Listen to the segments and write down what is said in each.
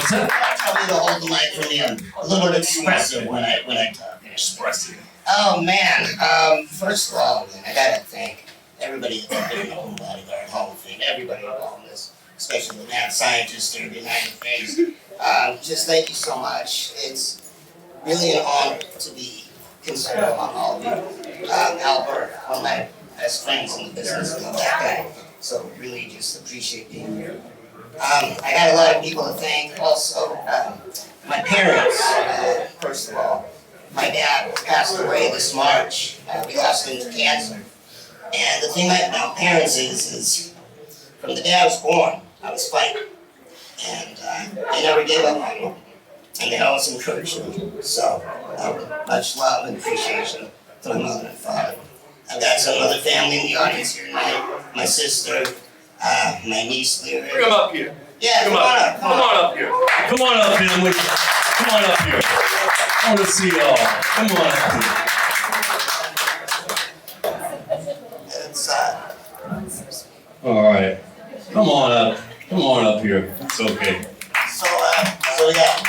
What's that? Tell me to hold the mic for me. I'm a little expressive when I talk. Expressive. Oh man. First of all, man, I gotta thank everybody that's been in the Bodyguard Hall of Fame. Everybody involved in this, especially the mad scientists that are behind the face. Just thank you so much. It's really an honor to be considered among all of you. Albert, one of my best friends in the business, and that guy. So really just appreciate being here. I got a lot of people to thank. Also, my parents, first of all. My dad passed away this March. We lost him to cancer. And the thing about parents is from the day I was born, I was fighting. And they never gave up on me. And they always encouraged me. So, much love and appreciation to my mother and father. I've got some other family in the audience here tonight. My sister, my niece, Lyra. Bring them up here. Yeah, come on up. Come on up here. Come on up, family. Come on up here. I want to see y'all. Come on up here. It's, All right. Come on up. Come on up here. It's okay. So we got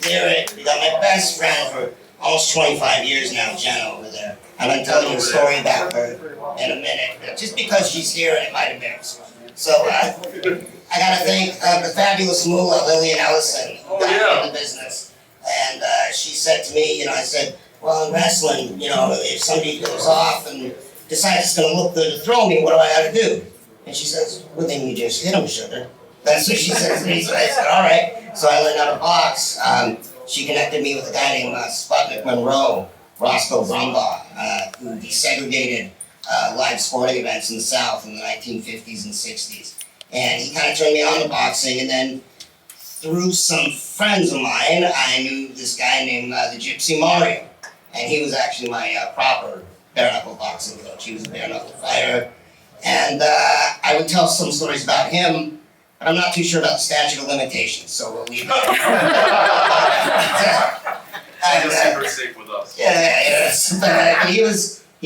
Lyra. We got my best friend for almost 25 years now, Jenna, over there. I'm going to tell you a story about her in a minute, just because she's here and it might embarrass her. So, I got to thank the fabulous Moolah, Lillian Ellison, who got me in the business. And she said to me, I said, well, in wrestling, if somebody goes off and decides it's going to look good to throw me, what do I got to do? And she says, well, then you just hit him, sugar. That's what she said to me. So I said, all right. So I learned how to box. She connected me with a guy named Sputnik Monroe, Roscoe Brumbaugh, who desegregated live sporting events in the South in the 1950s and 60s. And he kind of turned me on to boxing, and then through some friends of mine, I knew this guy named the Gypsy Mario. And he was actually my proper bare-knuckle boxing coach. He was a bare-knuckle fighter. And I would tell some stories about him, but I'm not too sure about the statute of limitations, so we'll leave that. Super safe with us. Yeah. But he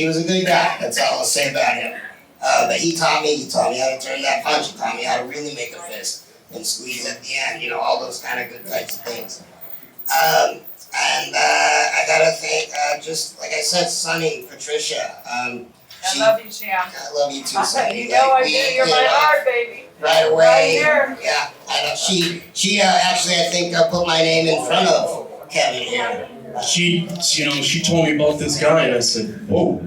was a good guy. That's all I'll say about him. But he taught me how to turn that punch. He taught me how to really make a fist and squeeze at the end. All those kind of good types of things. And I gotta thank, just like I said, Sonny, Patricia. I love you, Champ. I love you too, Sonny. I do. You're my heart, baby. Right away. Right here. Yeah. I know. She actually, I think, put my name in front of Kevin here. She told me about this guy, and I said, whoa,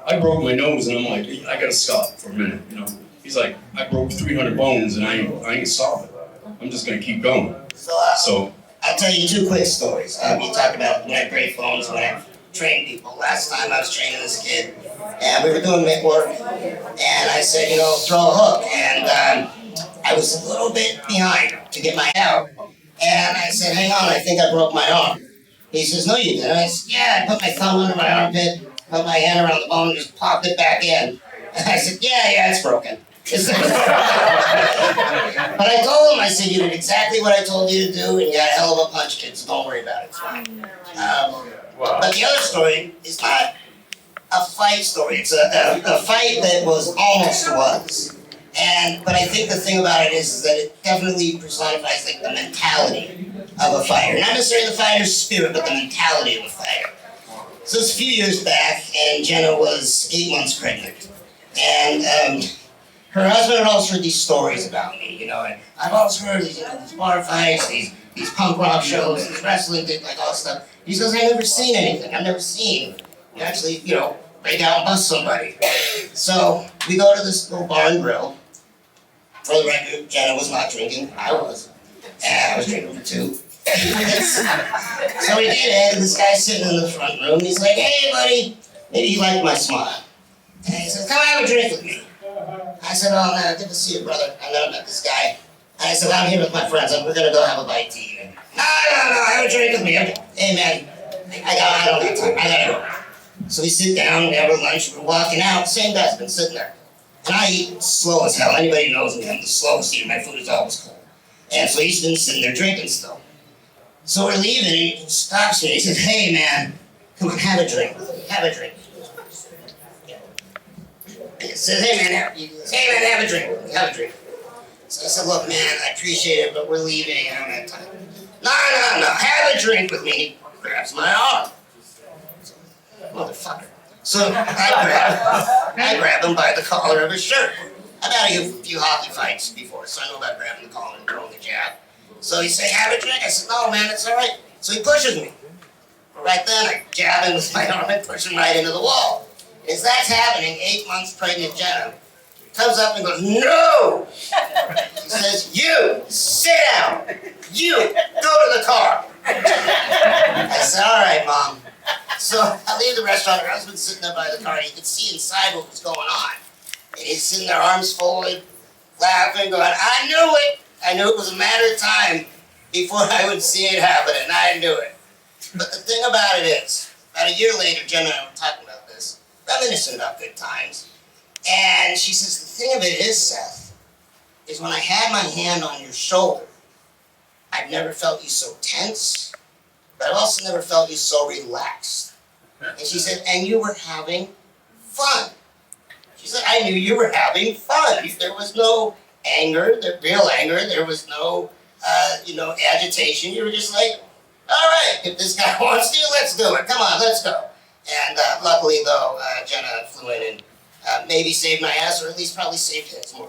I broke my nose, and I'm like, I gotta stop for a minute, He's like, I broke 300 bones, and I ain't stopping. I'm just gonna keep going. So I'll tell you two quick stories. You talked about when I break bones, when I train people. Last time I was training this kid, and we were doing mitt work, and I said, throw a hook, and I was a little bit behind to get my out, and I said, hang on, I think I broke my arm. He says, no, you didn't. I said, yeah, I put my thumb under my armpit, put my hand around the bone, and just popped it back in. And I said, yeah, it's broken. But I told him, I said, you did exactly what I told you to do, and you got a hell of a punch, kid, so don't worry about it, it's fine. But the other story is not a fight story. It's a fight that almost was. But I think the thing about it is that it definitely personifies the mentality of a fighter. Not necessarily the fighter's spirit, but the mentality of a fighter. So it's a few years back, and Jenna was 8 months pregnant. And her husband had always heard these stories about me, and I've always heard these bar fights, these punk rock shows, this wrestling, all that stuff. He says, I've never seen anything. I've never seen you actually, break out and bust somebody. So we go to this little bar and grill. For the record, Jenna was not drinking. I was. And I was drinking for two. So we did it, and this guy's sitting in the front room, and he's like, hey, buddy. Maybe he liked my smile. And he says, come have a drink with me. I said, oh, man, good to see you, brother. And then I met this guy. And I said, well, I'm here with my friends. We're going to go have a bite to eat. No, have a drink with me. Hey, man, I don't have time. I got to go. So we sit down, we have our lunch, we're walking out. Same guy's been sitting there. And I eat slow as hell. Anybody knows me, I'm the slowest eater. My food is always cold. And so he's been sitting there drinking still. So we're leaving, and he stops me. He says, hey, man, come on, have a drink with me. Have a drink. He says, hey, man, have a drink with me. Have a drink. So I said, look, man, I appreciate it, but we're leaving. I don't have time. No. Have a drink with me. He grabs my arm. Motherfucker. So I grab him by the collar of his shirt. I've had a few hockey fights before, so I know about grabbing the collar and throwing the jab. So he said, have a drink? I said, no, man, it's all right. So he pushes me. Right then, I jab him with my arm and push him right into the wall. As that's happening, 8 months pregnant Jenna comes up and goes, no! She says, you, sit down. You, go to the car. I said, all right, Mom. So I leave the restaurant, her husband's sitting there by the car, and you could see inside what was going on. And he's sitting there, arms folded, laughing, going, I knew it! I knew it was a matter of time before I would see it happen, and I knew it. But the thing about it is, about a year later, Jenna and I were talking about this, reminiscing about good times, and she says, the thing of it is, Seth, is when I had my hand on your shoulder, I've never felt you so tense, but I've also never felt you so relaxed. And she said, and you were having fun. She said, I knew you were having fun. There was no anger, real anger. There was no, agitation. You were just like, all right, if this guy wants to, let's do it. Come on, let's go. And luckily, though, Jenna flew in and maybe saved my ass, or at least probably saved his more.